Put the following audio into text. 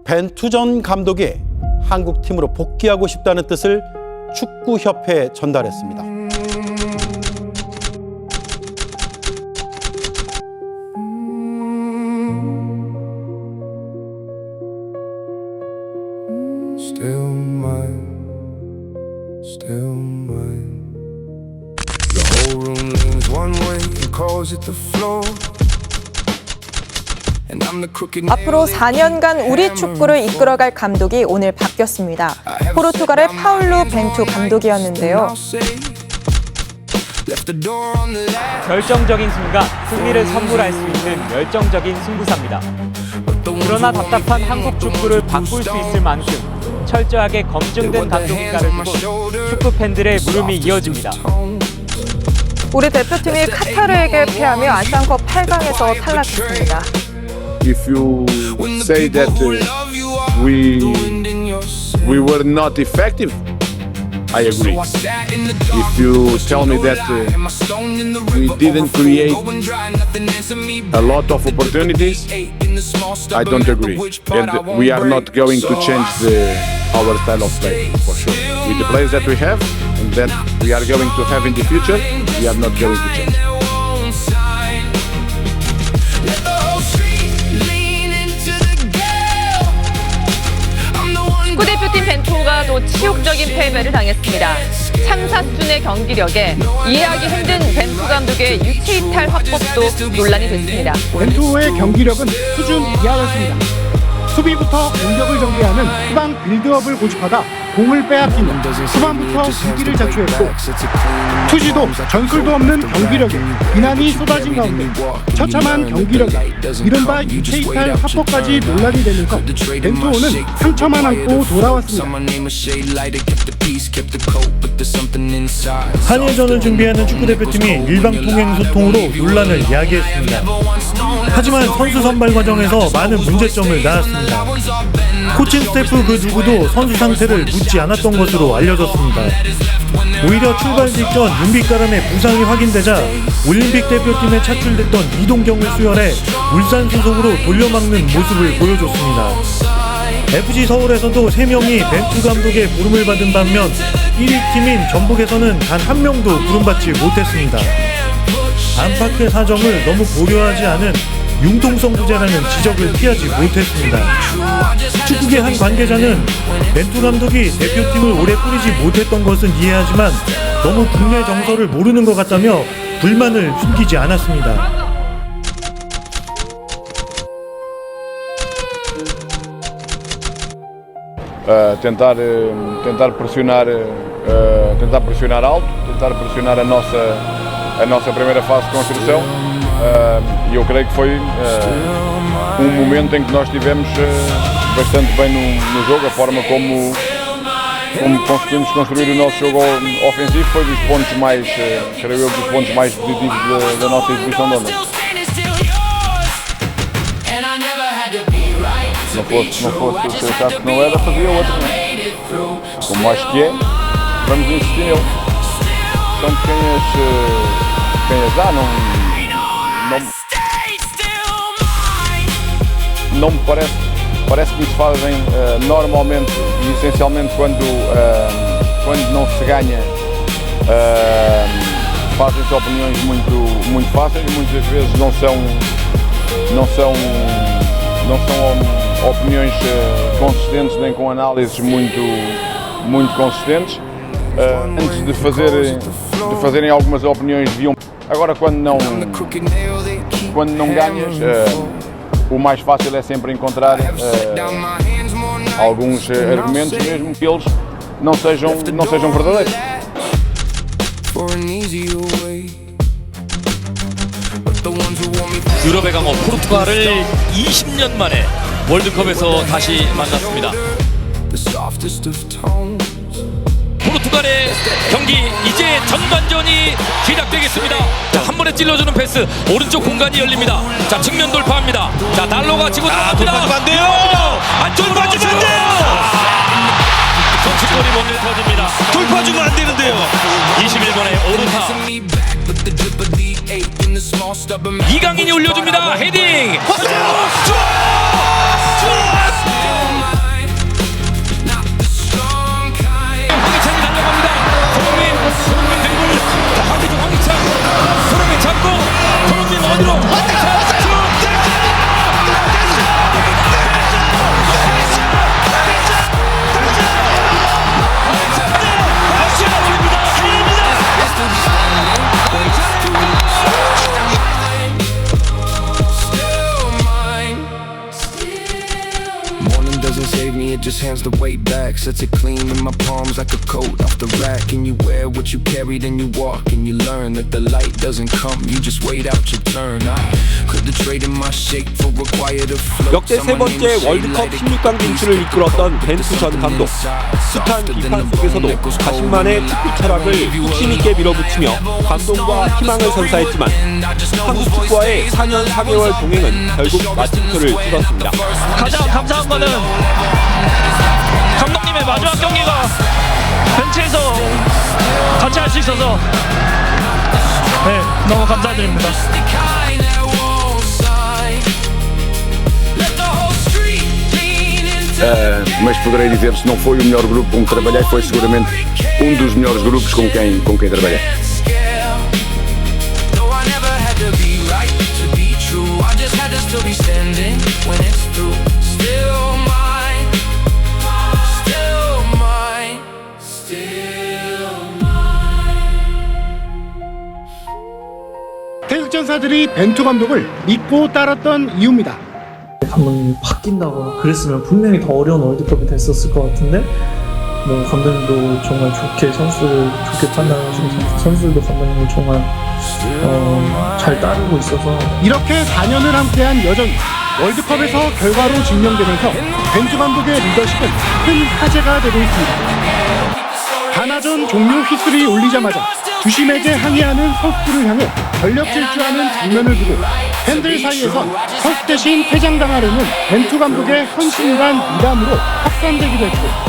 벤투 전 감독이 한국팀으로 복귀하고 싶다는 뜻을 축구협회에 전달했습니다. Still mine, still mine. The whole room leans one way and calls it the floor. And I'm the crooked nail. 앞으로 4년간 우리 축구를 이끌어갈 감독이 오늘 바뀌었습니다. 포르투갈의 파울루 벤투 감독이었는데요. Left the door on the latch. 결정적인 순간 승리를 선물할 수 있는 열정적인 승부사입니다. 그러나 답답한 한국 축구를 바꿀 수 있을 만큼 철저하게 검증된 감독인가를 두고 축구 팬들의 물음이 이어집니다. 우리 대표팀이 카타르에게 패하며 아시안컵 8강에서 탈락했습니다. If you say that we were not effective, I agree. If you tell me that we didn't create a lot of opportunities, I don't agree. And we are not going to change our style of play, for sure. With the players that we have and that we are going to have in the future, we are not going to change. 축구대표팀 벤투가 또 치욕적인 패배를 당했습니다. 참사순의 경기력에 이해하기 힘든 벤투 감독의 유체이탈 화법도 논란이 됐습니다. 벤투의 경기력은 수준 이하였습니다. 수비부터 공격을 전개하는 후방 빌드업을 고집하다 공을 빼앗기는 후반부터 위기를 자초했고 투지도 전술도 없는 경기력에 비난이 쏟아진 가운데 처참한 경기력에 이른바 유체이탈 화법까지 논란이 되면서 벤투는 상처만 안고 돌아왔습니다. 한일전을 준비하는 축구대표팀이 일방통행소통으로 논란을 야기했습니다. 하지만 선수 선발 과정에서 많은 문제점을 낳았습니다. 코칭 스태프 그 누구도 선수 상태를 묻지 않았던 것으로 알려졌습니다. 오히려 출발 직전 윤빛가람의 부상이 확인되자 올림픽 대표팀에 차출됐던 이동경을 수혈해 울산 소속으로 돌려막는 모습을 보여줬습니다. FC 서울에서도 3명이 벤투 감독의 부름을 받은 반면 1위 팀인 전북에서는 단 한 명도 부름받지 못했습니다. 안팎의 사정을 너무 고려하지 않은 융통성 부재라는 지적을 피하지 못했습니다. 축구계 한 관계자는 벤투 감독이 대표팀을 오래 꾸리지 못했던 것은 이해하지만 너무 국내 정서를 모르는 것 같다며 불만을 숨기지 않았습니다. Tentar pressionar alto, tentar pressionar a nossa primeira fase de construção. E eu creio que foi momento em que nós estivemos bastante bem no jogo. A forma como conseguimos construir o nosso jogo ofensivo foi dos pontos mais, creio eu, dos pontos mais positivos da nossa exibição de ontem. Se não fosse, se achasse que não era, fazia outro, não é? Como acho que é, vamos insistir nele. Portanto, quem as dá não me parece que isso fazem normalmente e essencialmente quando não se ganha, fazem-se opiniões muito fáceis e muitas vezes não são opiniões consistentes nem com análises muito consistentes. Antes de fazerem algumas opiniões deviam. Agora quando não ganhas, o mais fácil é sempre encontrar alguns argumentos, mesmo que eles não sejam verdadeiros. 유럽의 강호 포르투갈을 20년 만에 월드컵에서 다시 만났습니다. 포르투갈의 경기 이제 전반전이 시작되겠습니다. 자, 한 번에 찔러주는 패스, 오른쪽 공간이 열립니다. 자, 측면 돌파합니다. 자, 달로가 치고 들어갑니다. 돌파주면 안 돼요. 안쪽으로 돌파주면 안 돼요. 선취골이 먼저 터집니다. 돌파주면 안 되는데요. 21번의 오르타. 이강인이 올려줍니다. 헤딩. 자, 황희찬 손흥민 잡고 손흥민 어디로 Morning doesn't save me, it just hands the weight back. Sets it clean in my palms like a coat off the rack. And you wear what you carry, then you walk. And you learn that the light doesn't come, you just wait out your turn. I could have traded my shape for a quieter flow. 역대 세 번째 월드컵 16강 진출을 이끌었던 벤투 전 감독. 숱한 비판 속에서도 자신만의 축구 철학을 욕심 있게 밀어붙이며 감동과 희망을 선사했지만 한국 축구와의 4년 4개월 동행은 결국 마침표를 찍었습니다. 가장 감사한 거는 감독님의 마지막 경기가 벤치에서 같이 할 수 있어서 너무 감사드립니다. Mas poderei dizer, se não foi o melhor grupo com que trabalhei, foi seguramente dos melhores grupos com quem trabalhei. 태극전사들이 벤투 감독을 믿고 따랐던 이유입니다. 감독님이 바뀐다거나 그랬으면 분명히 더 어려운 월드컵이 됐었을 것 같은데 뭐 감독님도 정말 좋게 선수를 좋게 판단하시고 선수들도 감독님을 정말 잘 따르고 있어서 이렇게 4년을 함께한 여정이 월드컵에서 결과로 증명되면서 벤투 감독의 리더십은 큰 화제가 되고 있습니다. 가나전 종료 휘슬이 울리자마자 주심에게 항의하는 선수들을 향해 전력 질주하는 장면을 보고 팬들 사이에선 선수 대신 퇴장당하려는 벤투 감독의 헌신과 미담으로 확산되기도 했고